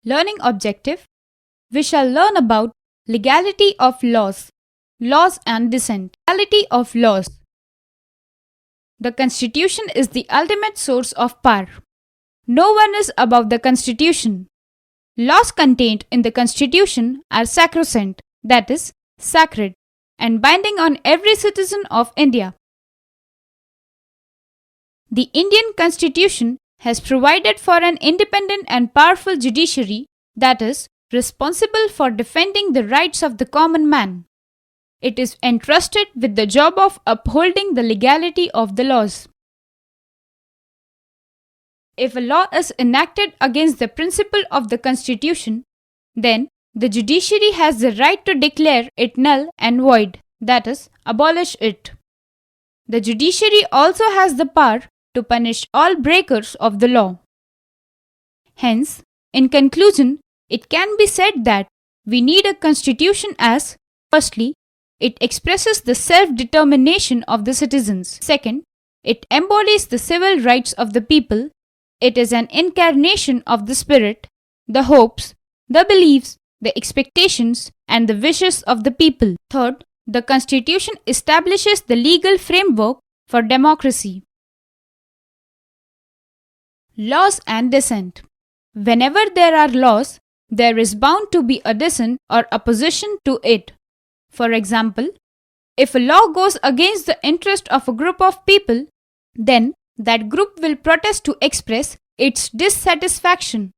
Learning objective. We shall learn about legality of laws, laws and dissent. Legality of laws. The Constitution is the ultimate source of power. No one is above the Constitution. Laws contained in the Constitution are sacrosanct, that is, sacred, and binding on every citizen of India. The Indian Constitution has provided for an independent and powerful judiciary that is responsible for defending the rights of the common man. It is entrusted with the job of upholding the legality of the laws. If a law is enacted against the principle of the Constitution, then the judiciary has the right to declare it null and void, that is, abolish it. The judiciary also has the power to punish all breakers of the law. Hence, in conclusion, it can be said that we need a constitution as, firstly, it expresses the self-determination of the citizens. Second, it embodies the civil rights of the people. It is an incarnation of the spirit, the hopes, the beliefs, the expectations, and the wishes of the people. Third, the Constitution establishes the legal framework for democracy. Laws and dissent. Whenever there are laws, there is bound to be a dissent or opposition to it. For example, if a law goes against the interest of a group of people, then that group will protest to express its dissatisfaction.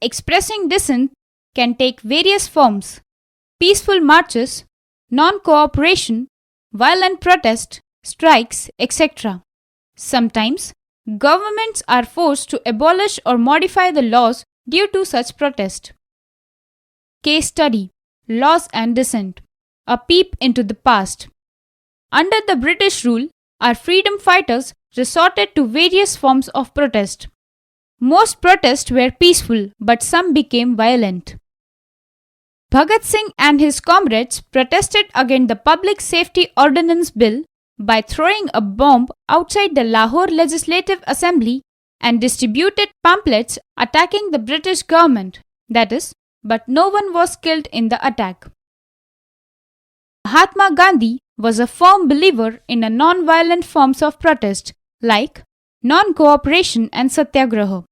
Expressing dissent can take various forms: peaceful marches, non-cooperation, violent protest, strikes, etc. Sometimes, governments are forced to abolish or modify the laws due to such protest. Case study: Laws and Dissent. A peep into the past. Under the British rule, our freedom fighters resorted to various forms of protest. Most protests were peaceful, but some became violent. Bhagat Singh and his comrades protested against the Public Safety Ordinance Bill by throwing a bomb outside the Lahore Legislative Assembly and distributed pamphlets attacking the British government, that is, but no one was killed in the attack. Mahatma Gandhi was a firm believer in a non-violent forms of protest like non-cooperation and satyagraha.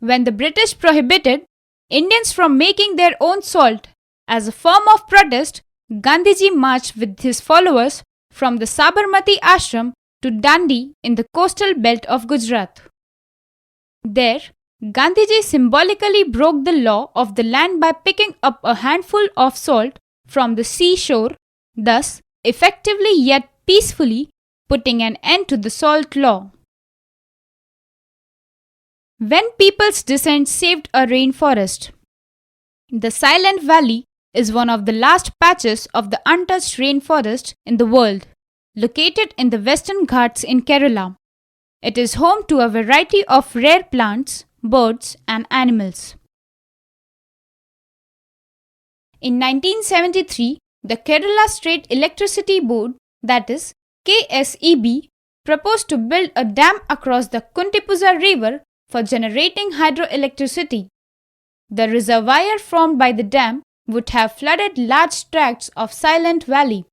When the British prohibited Indians from making their own salt as a form of protest, Gandhiji marched with his followers from the Sabarmati ashram to Dandi in the coastal belt of Gujarat. There, Gandhiji symbolically broke the law of the land by picking up a handful of salt from the seashore, thus effectively yet peacefully putting an end to the salt law. When people's dissent saved a rainforest. The Silent Valley is one of the last patches of the untouched rainforest in the world, located in the Western Ghats in Kerala. It is home to a variety of rare plants, birds, and animals. In 1973, the Kerala State Electricity Board, that is KSEB, proposed to build a dam across the Kuntipuza River for generating hydroelectricity. The reservoir formed by the dam would have flooded large tracts of Silent Valley.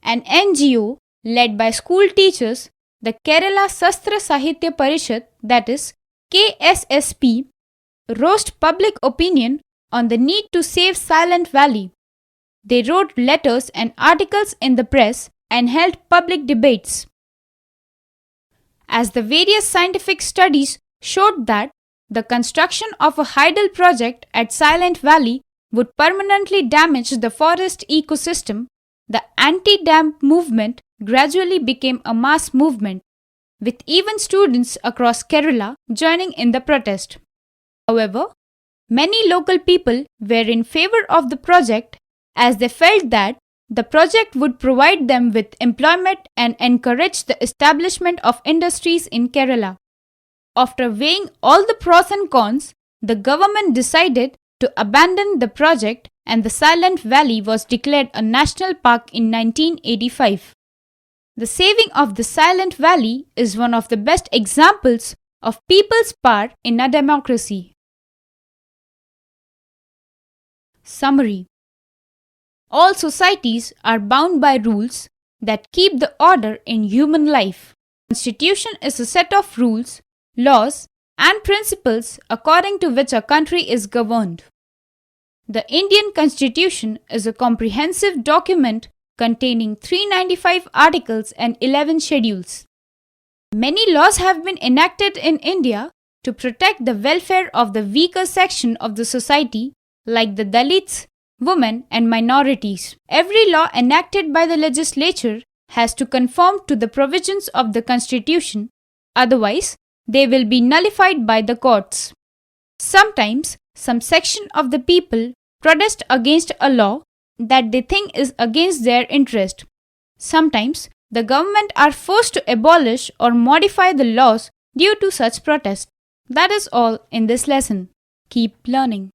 An NGO led by school teachers, the Kerala Sastra Sahitya Parishad, that is KSSP, roused public opinion on the need to save Silent Valley. They wrote letters and articles in the press and held public debates. As the various scientific studies showed that the construction of a hydel project at Silent Valley would permanently damage the forest ecosystem, the anti-dam movement gradually became a mass movement, with even students across Kerala joining in the protest. However, many local people were in favor of the project as they felt that the project would provide them with employment and encourage the establishment of industries in Kerala. After weighing all the pros and cons, the government decided to abandon the project and the Silent Valley was declared a national park in 1985. The saving of the Silent Valley is one of the best examples of people's power in a democracy. Summary: all societies are bound by rules that keep the order in human life. The Constitution is a set of rules, laws, and principles according to which a country is governed. The Indian Constitution is a comprehensive document containing 395 articles and 11 schedules. Many laws have been enacted in India to protect the welfare of the weaker section of the society, like the Dalits, women, and minorities. Every law enacted by the legislature has to conform to the provisions of the Constitution, otherwise, they will be nullified by the courts. Sometimes, some section of the people protest against a law that they think is against their interest. Sometimes, the government are forced to abolish or modify the laws due to such protest. That is all in this lesson. Keep learning.